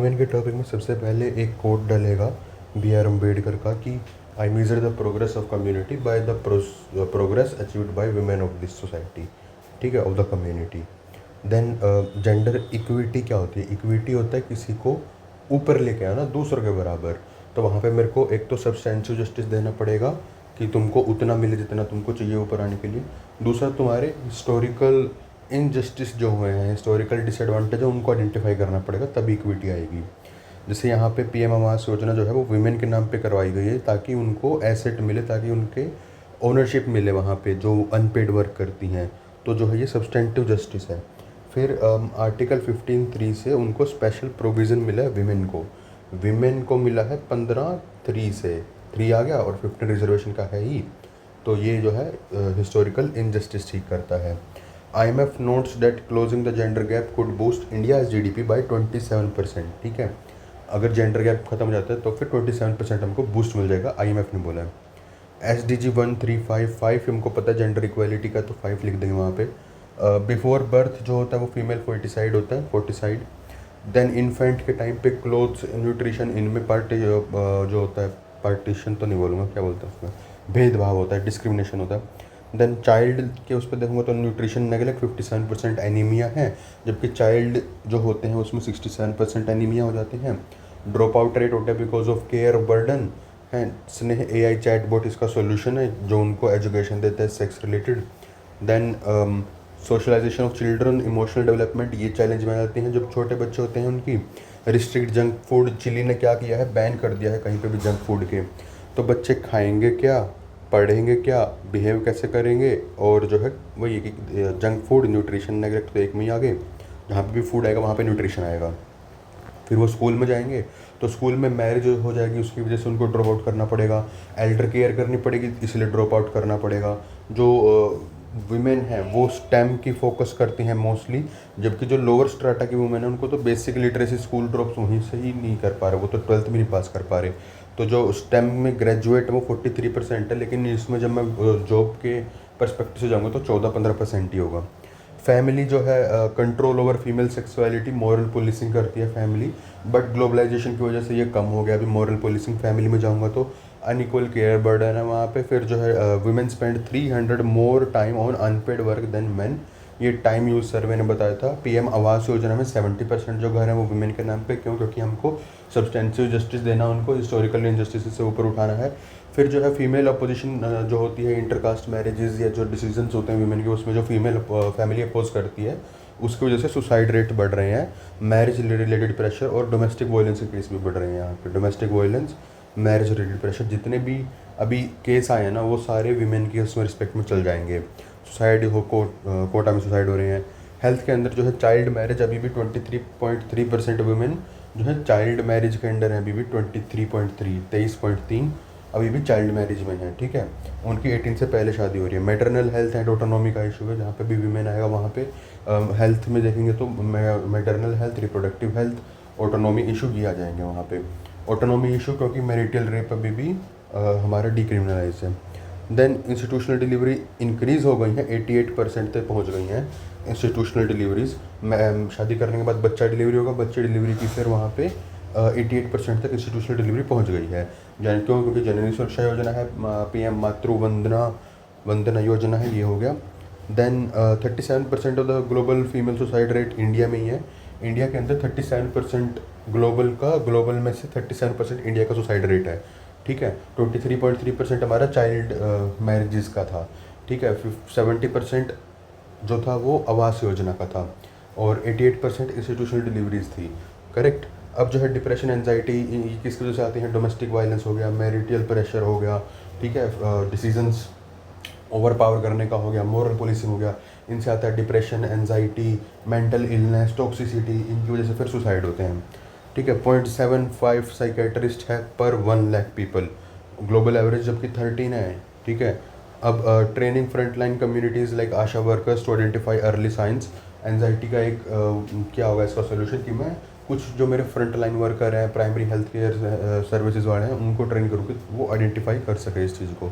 Women के topic में सबसे पहले एक कोट डलेगा बी आर अम्बेडकर का कि I measure the progress of community by the progress achieved by women of this society, ठीक है, of the community. Then gender equity क्या होती है? इक्विटी होता है किसी को ऊपर लेके आना दूसरों के बराबर। तो वहाँ पे मेरे को एक तो सब्सटेंशियल जस्टिस देना पड़ेगा कि तुमको उतना मिले जितना तुमको चाहिए ऊपर आने के लिए। दूसरा, तुम्हारे हिस्टोरिकल इनजस्टिस जो हुए हैं, हिस्टोरिकल डिसएडवांटेज है, उनको आइडेंटिफाई करना पड़ेगा, तभी इक्विटी आएगी। जैसे यहाँ पे पीएम आवास योजना जो है वो वुमेन के नाम पे करवाई गई है ताकि उनको एसेट मिले, ताकि उनके ओनरशिप मिले वहाँ पे जो अनपेड वर्क करती हैं। तो जो है ये सब्सटेंटिव जस्टिस है। फिर आर्टिकल 15(3) से उनको स्पेशल प्रोविज़न मिला है विमेन को मिला है 15(3) से 3 आ गया और 15 रिजर्वेशन का है ही। तो ये जो है हिस्टोरिकल इनजस्टिस ठीक करता है। IMF notes that closing the gender gap could boost India GDP by 27%, ठीक है। अगर जेंडर गैप खत्म हो जाता है तो फिर 27% हमको बूस्ट मिल जाएगा, IMF ने बोला है। SDG 1355 हमको पता है जेंडर इक्वालिटी का, तो 5 लिख देंगे वहाँ पे। बिफोर बर्थ जो होता है वो फीमेल फोर्टिसाइड होता है, फोर्टिसाइड। देन इन्फेंट के टाइम पे क्लोथ्स, न्यूट्रिशन, इनमें जो होता है, पार्टीशन तो नहीं बोलूँगा, क्या बोलते हैं उसमें, भेदभाव होता है, डिस्क्रिमिनेशन होता है। देन चाइल्ड के उस पर देखूँगा तो न्यूट्रिशन नेगलेक्ट 57% एनीमिया है, जबकि चाइल्ड जो होते हैं उसमें 67% एनीमिया हो जाते हैं। ड्रॉप आउट रेट होता है बिकॉज ऑफ केयर बर्डन है। स्नेह AI चैटबॉट इसका सोल्यूशन है जो उनको एजुकेशन देता है sex related. Then socialization of children, emotional development, ये चैलेंज में आते हैं जब छोटे बच्चे होते हैं उनकी। रिस्ट्रिक्ट जंक फूड, चिली ने क्या किया है, बैन कर दिया है कहीं पे भी जंक फूड के। तो बच्चे खाएंगे क्या, पढ़ेंगे क्या, बिहेव कैसे करेंगे, और जो है वही कि जंक फूड, न्यूट्रिशन नेगलेक्ट तो एक में ही आ गए। जहाँ पे भी फूड आएगा वहाँ पे न्यूट्रिशन आएगा। फिर वो स्कूल में जाएंगे तो स्कूल में मैरिज हो जाएगी, उसकी वजह से उनको ड्रॉप आउट करना पड़ेगा। एल्डर केयर करनी पड़ेगी, इसलिए ड्रॉप आउट करना पड़ेगा। जो वुमेन है वो स्टेम की फोकस करती हैं मोस्टली, जबकि जो लोअर स्ट्राटा की वुमेन है उनको तो बेसिक लिटरेसी स्कूल ड्रॉप्स वहीं से ही नहीं कर पा रहे, वो तो 12th भी नहीं पास कर पा रहे। तो जो स्टेम में ग्रेजुएट वो 43% है, लेकिन इसमें जब मैं जॉब के परस्पेक्टिव से जाऊँगा तो 14-15% ही होगा। फैमिली जो है control over female sexuality, moral policing करती है फैमिली, बट ग्लोबलाइजेशन की वजह से ये कम हो गया। अभी मॉरल पुलिसिंग फैमिली में जाऊँगा तो अनइक्वल केयर बर्डन है वहाँ पे। फिर जो है women spend 300 more time on unpaid work then man, ये टाइम यूज सर्वे ने बताया था। पीएम आवास योजना में 70% जो घर हैं वो वुमेन के नाम पे, क्यों? क्योंकि हमको सब्सटेंशियल जस्टिस देना, उनको हिस्टोरिकल इनजस्टिस से ऊपर उठाना है। फिर जो है फीमेल अपोजिशन जो होती है, इंटरकास्ट मैरिजेस या जो डिसीजंस होते हैं वुमेन के, उसमें जो फीमेल फैमिली अपोज करती है उसकी वजह से सुसाइड रेट बढ़ रहे हैं, मैरिज रिलेटेड प्रेशर और डोमेस्टिक वायलेंस के केस भी बढ़ रहे हैं यहाँ पे। Domestic violence, marriage related pressure, जितने भी अभी केस आए हैं ना वो सारे वीमेन की उसमें रिस्पेक्ट में चल जाएंगे। सुसाइड हो, कोटा में सुसाइड हो रहे हैं। हेल्थ के अंदर जो है चाइल्ड मैरिज, अभी भी 23.3% वुमेन जो है चाइल्ड मैरिज के अंडर है, अभी भी 23.3 अभी भी चाइल्ड मैरिज में है, ठीक है। उनकी 18 से पहले शादी हो रही है। मैटरनल हेल्थ एंड ऑटोनॉमी का इशू है, जहाँ पे भी वीमेन आएगा वहाँ पे हेल्थ में देखेंगे तो maternal health, reproductive health, autonomy issue भी आ जाएंगे वहाँ पे। ऑटोनॉमी इशू क्योंकि मैरिटल रेप अभी भी हमारा डिक्रिमिनलाइज है। देन इंस्टीट्यूशनल डिलीवरी इंक्रीज़ हो गई हैं, 88% तक पहुँच गई हैं इंस्टीट्यूशनल डिलीवरीज। शादी करने के बाद बच्चा डिलीवरी होगा, बच्चे डिलीवरी की फिर वहाँ पे 88% तक इंस्टीट्यूशनल डिलीवरी पहुँच गई है। क्यों? क्योंकि जननी सुरक्षा योजना है, PM मातृ वंदना योजना है, ये हो गया। Then 37% of the global female suicide rate India में ही है। इंडिया के अंदर 37% ग्लोबल में से 37% इंडिया का सुसाइड रेट है, ठीक है। 23.3% हमारा चाइल्ड मैरिजेस का था, ठीक है। 70% जो था वो आवास योजना का था, और 88% इंस्टीट्यूशनल डिलीवरीज थी, करेक्ट। अब जो है डिप्रेशन, एंजाइटी, किसकी वजह से आती हैं? डोमेस्टिक वायलेंस हो गया, मैरिटल प्रेशर हो गया, ठीक है, डिसीजंस ओवर पावर करने का हो गया, मॉरल पुलिसिंग हो गया, इनसे आता है depression, anxiety, mental illness, toxicity, इनकी वजह से फिर सुसाइड होते हैं, ठीक है। 0.75 साइकेट्रिस्ट है पर 1 लाख पीपल, ग्लोबल एवरेज जबकि 13 है, ठीक है। अब training front line communities like ASHA workers to identify early signs. Anxiety का एक क्या होगा इसका सोल्यूशन कि मैं कुछ जो मेरे फ्रंट लाइन वर्कर हैं, प्राइमरी हेल्थ केयर सर्विसेज वाले हैं, उनको ट्रेन करूँ कि वो आइडेंटिफाई कर सके इस चीज़ को।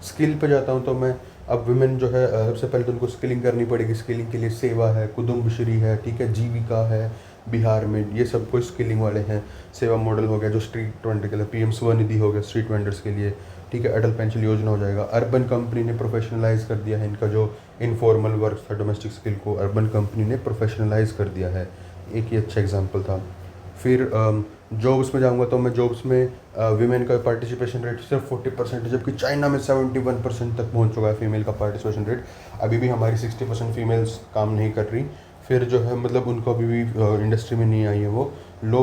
स्किल पे जाता हूँ तो मैं, अब वुमेन जो है सबसे पहले तो उनको स्किलिंग करनी पड़ेगी। स्किलिंग के लिए सेवा है, कुदुम्बश्री है, ठीक है, जीविका है, बिहार में, ये सब कोई स्किलिंग वाले हैं। सेवा मॉडल हो गया जो स्ट्रीट वेंडर के लिए, पीएम स्वनिधि हो गया स्ट्रीट वेंडर्स के लिए, ठीक है। अटल पेंशन योजना हो जाएगा। अर्बन कंपनी ने प्रोफेशनलाइज कर दिया है इनका जो इनफॉर्मल वर्क था, डोमेस्टिक स्किल को अर्बन कंपनी ने प्रोफेशनलाइज कर दिया है। एक ये अच्छा एग्जांपल था। फिर जॉब्स में जाऊंगा तो मैं जॉब्स में वीमेन का पार्टिसिपेशन रेट सिर्फ 40% है, जबकि चाइना में 71% तक पहुंच चुका है फीमेल का पार्टिसिपेशन रेट। अभी भी हमारी 60% फीमेल्स काम नहीं कर रही। फिर जो है मतलब उनको अभी भी इंडस्ट्री में नहीं आई है। वो लो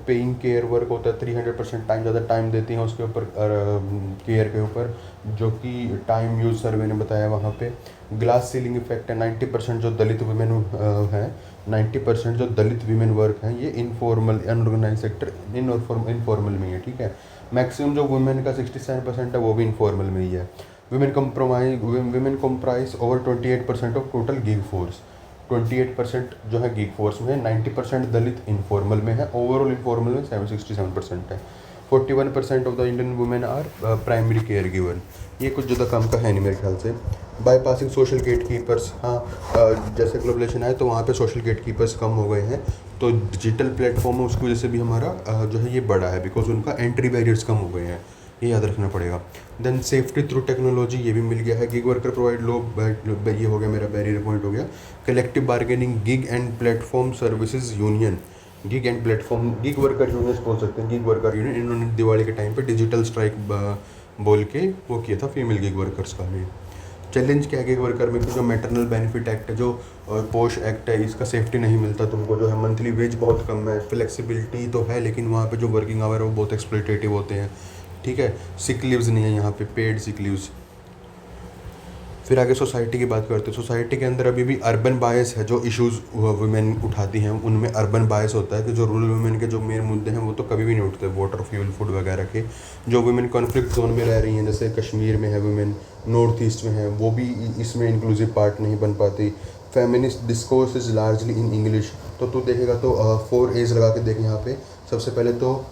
पेइंग केयर वर्क होता है, 300% टाइम ज़्यादा टाइम देती हैं उसके ऊपर, केयर के ऊपर, जो कि टाइम यूज सर्वे ने बताया वहाँ पे। ग्लास सीलिंग इफेक्ट है। 90% जो दलित वुमेन हैं, 90% जो दलित वीमेन वर्क हैं ये इनफॉर्मल अनऑर्गेनाइज सेक्टर इनफॉर्मल में ही है, ठीक है। मैक्सिमम जो वुमेन का 67% है वो भी इनफॉर्मल में ही है। Women comprise over 28% of total gig force. 28% जो है गिग फोर्स में है, 90% दलित इनफॉर्मल में है, ओवरऑल इनफॉर्मल में 67% है। 41% of the Indian women are primary care giver. ये कुछ ज़्यादा कम का है नहीं मेरे ख्याल से। बाईपासिंग सोशल गेट कीपर्स, हाँ जैसे ग्लोबलाइजेशन आया तो वहाँ पे सोशल गेट कीपर्स कम हो गए हैं, तो डिजिटल प्लेटफॉर्म है उसकी वजह से भी हमारा जो है ये बढ़ा है, बिकॉज उनका एंट्री बैरियर्स कम हो गए हैं, ये याद रखना पड़ेगा। देन सेफ्टी थ्रू टेक्नोलॉजी, ये भी मिल गया है। गिग वर्कर प्रोवाइड लो, ये हो गया मेरा बैरियर पॉइंट हो गया। Collective bargaining, gig and platform services union, gig and platform, gig worker union बोल सकते हैं, गिग वर्कर यूनियन, इन्होंने दिवाली के टाइम पे डिजिटल स्ट्राइक बोल के वो किया था फीमेल गिग वर्कर्स का भी। चैलेंज क्या है गिग वर्कर में कि जो मैटरनल बेनिफिट एक्ट है, जो पोश एक्ट है, इसका सेफ्टी नहीं मिलता तुमको, जो है मंथली वेज बहुत कम है, फ्लेक्सिबिलिटी तो है लेकिन वहाँ पे जो वर्किंग आवर है वो बहुत एक्सप्लॉयटेटिव होते हैं, ठीक है। सिक लीव्स नहीं है यहाँ पे, पेड सिक लीव्स। फिर आगे सोसाइटी की बात करते हैं। सोसाइटी के अंदर अभी भी अर्बन बायस है, जो इश्यूज़ वुमेन उठाती हैं उनमें अर्बन बायस होता है कि जो रूरल वुमेन के जो मेन मुद्दे हैं वो तो कभी भी नहीं उठते, वाटर, फ्यूल, फूड वगैरह के। जो वुमेन कॉन्फ्लिक्ट जोन में रह रही हैं, जैसे कश्मीर में है वुमेन, नॉर्थ ईस्ट में है, वो भी इसमें इंक्लूसिव पार्ट नहीं बन पाती। Feminist discourse is largely in English, तो तू देखेगा तो 4 A's लगा के देख यहाँ पे। सबसे पहले तो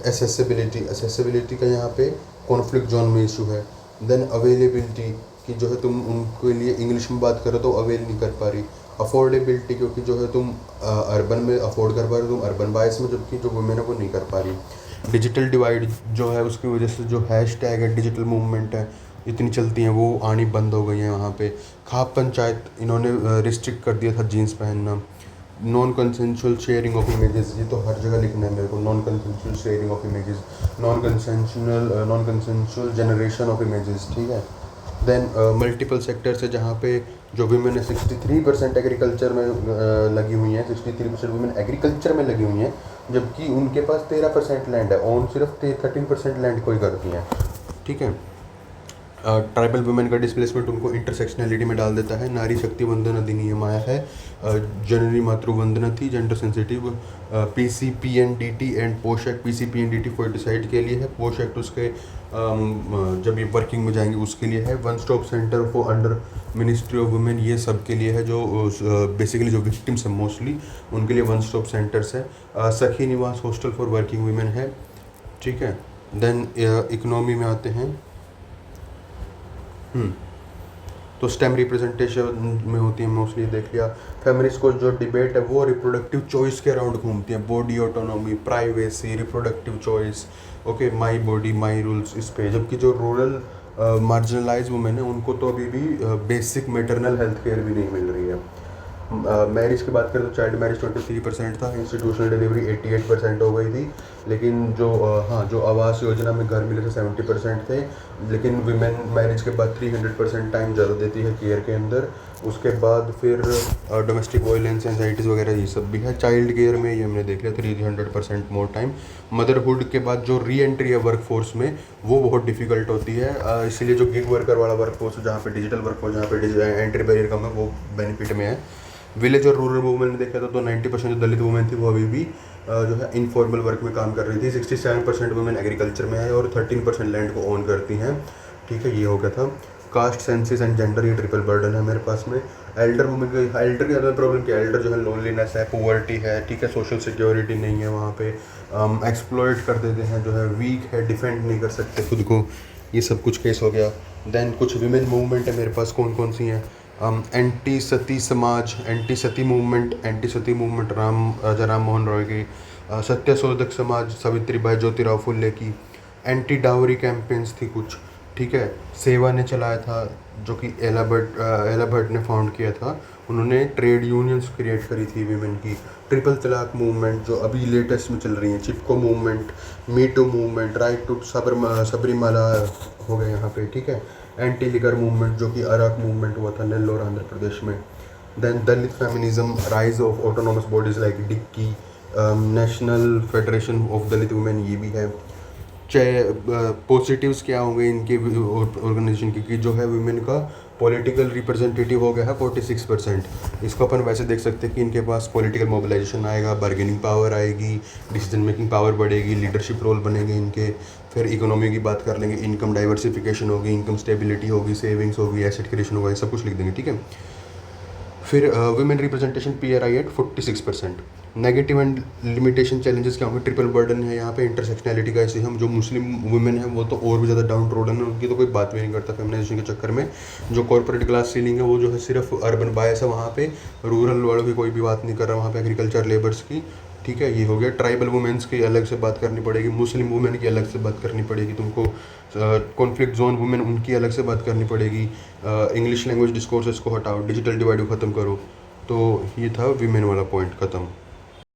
एसेसिबिलिटी का यहाँ पे कॉन्फ्लिक्ट जोन में इशू है। देन अवेलेबिलिटी, कि जो है तुम उनके लिए इंग्लिश में बात करो तो अवेल नहीं कर पा रही। अफोर्डेबिलिटी, क्योंकि जो है तुम अर्बन में अफोर्ड कर पा रहे हो, तुम अर्बन बायस में, जबकि जो वुमेन है वो नहीं कर पा रही। डिजिटल डिवाइड जो है उसकी वजह से जो हैशटैग है, डिजिटल मूवमेंट है, इतनी चलती हैं वो आनी बंद हो गई हैं वहाँ पे। खाप पंचायत इन्होंने रिस्ट्रिक्ट कर दिया था जीन्स पहनना। Non consensual sharing of images, ये तो हर जगह लिखना है मेरे को, non consensual sharing of images, non consensual generation of images, ठीक है। देन मल्टीपल सेक्टर्स है जहाँ पे जो वुमेन है 63% एग्रीकल्चर में लगी हुई हैं, 63% वुमेन एग्रीकल्चर में लगी हुई हैं, जबकि उनके पास 13% लैंड है, ऑन सिर्फ 13% लैंड कोई करती हैं, ठीक है। ट्राइबल वुमेन का डिस्प्लेसमेंट उनको इंटरसेक्शनलिटी में डाल देता है। नारी शक्ति वंदन अधिनियम आया है, जननी मातृ वंदना थी, जेंडर सेंसिटिव। PCPNDT एंड पोश एक्ट, PCPNDT फर्टिसाइड के लिए है, पोश एक्ट उसके जब ये वर्किंग में जाएंगे उसके लिए है। One stop centre for under ministry of women, ये सब के लिए है, जो बेसिकली जो विक्टिम्स हैं मोस्टली उनके लिए वन स्टॉप सेंटर्स है। सखी निवास हॉस्टल फॉर वर्किंग वुमेन है, ठीक है। देन इकोनॉमी में आते हैं, तो स्टेम रिप्रेजेंटेशन में होती है मोस्टली, देख लिया। फेमिनिस्ट को जो डिबेट है वो रिप्रोडक्टिव चॉइस के अराउंड घूमती है, body autonomy, privacy, reproductive choice, okay, my body my rules, इस पे। जबकि जो रूरल मार्जिनलाइज वुमेन है उनको तो अभी भी बेसिक मैटरनल हेल्थ केयर भी नहीं मिल रही है। मैरिज की बात करें तो चाइल्ड मैरिज 23% था, इंस्टीट्यूशनल डिलीवरी 88% हो गई थी, लेकिन जो जो आवास योजना में घर मिले थे 70% थे, लेकिन विमेन मैरिज के बाद 300% टाइम ज़्यादा देती है केयर के अंदर। उसके बाद फिर डोमेस्टिक वायलेंस, एंजाइटीज़ वगैरह ये सब भी है। चाइल्ड केयर में ये हमने देख लिया 300% मोर टाइम। मदरहुड के बाद जो री एंट्री है वर्क फोर्स में वो बहुत डिफ़िकल्ट होती है, इसीलिए जो गिग वर्कर वाला वर्क फोर्स जहाँ पे डिजिटल वर्क फोर्स, जहाँ पे एंट्री बैरियर कम है, वो बेनिफिट में है। विलेज और रूरल वुमेन ने देखा तो 90% जो दलित वुमेन थी वो अभी भी जो है इनफॉर्मल वर्क में काम कर रही थी। 67% वुमेन एग्रीकल्चर में है और 13% लैंड को ओन करती हैं, ठीक है, ये हो गया था। कास्ट, सेंसिस एंड जेंडर, ये ट्रिपल बर्डन है मेरे पास में। एल्डर वुमेन की, एल्डर की ज़्यादा प्रॉब्लम क्या है, एल्डर जो है लोनलीनेस है, पुअर्टी है, ठीक है, सोशल सिक्योरिटी नहीं है वहाँ पे, एक्सप्लॉइट कर देते हैं, जो है वीक है, डिफेंड नहीं कर सकते खुद को, ये सब कुछ केस हो गया। देन कुछ विमेन मूवमेंट है मेरे पास, कौन कौन सी हैं, एंटी सती समाज, एंटी सती मूवमेंट राजा राम मोहन रॉय की, सत्यशोधक समाज सावित्रीबाई ज्योतिराव फुले की, एंटी डावरी कैंपेन्स थी कुछ, ठीक है। सेवा ने चलाया था, जो कि एला भट्ट ने फाउंड किया था। उन्होंने ट्रेड यूनियंस क्रिएट करी थी वीमेन की। ट्रिपल तलाक मूवमेंट जो अभी लेटेस्ट में चल रही है, Chipko movement, me too movement, right to Sabarimala हो गए यहाँ पे, ठीक है। एंटी लिगर मूवमेंट जो कि अराक मूवमेंट हुआ था नेल्लोर आंध्र प्रदेश में। Then Dalit feminism, rise of autonomous bodies like DICCI, national federation of Dalit women, ये भी है। पॉजिटिव्स क्या होंगे इनके ऑर्गेनाइजेशन की, कि जो है वुमेन का पॉलिटिकल रिप्रेजेंटेटिव हो गया है 46%। इसको अपन वैसे देख सकते हैं कि इनके पास पॉलिटिकल मोबिलाइजेशन आएगा, बार्गेनिंग पावर आएगी, डिसीजन मेकिंग पावर बढ़ेगी, लीडरशिप रोल बनेंगे इनके। फिर इकोनॉमी की बात कर लेंगे, इनकम डाइवर्सिफिकेशन होगी, इनकम स्टेबिलिटी होगी, सेविंग्स होगी, एसेट क्रिएशन होगा, ये सब कुछ लिख देंगे, ठीक है। फिर women representation PRI at 46%। Negative and limitation challenges क्या होंगे, ट्रिपल बर्डन है यहाँ पे इंटरसेक्शनैलिटी का। ऐसे हम जो मुस्लिम वुमेन है वो तो और भी ज़्यादा डाउन ट्रोडन है, उनकी तो कोई बात भी नहीं करता फेमिनाइजेशन के चक्कर में। जो कॉर्पोरेट क्लास सीलिंग है वो जो है सिर्फ अर्बन बायस है वहाँ पे, रूरल वालों की कोई भी बात नहीं कर रहा वहाँ पे, एग्रीकल्चर लेबर्स की, ठीक है। ये हो गया। ट्राइबल वुमेन्स की अलग से बात करनी पड़ेगी, मुस्लिम वुमेन की अलग से बात करनी पड़ेगी तुमको, कॉन्फ्लिक्ट जोन वुमेन उनकी अलग से बात करनी पड़ेगी। इंग्लिश लैंग्वेज डिस्कोर्सेस को हटाओ, डिजिटल डिवाइड को ख़त्म करो। तो ये था वीमेन वाला पॉइंट, ख़त्म।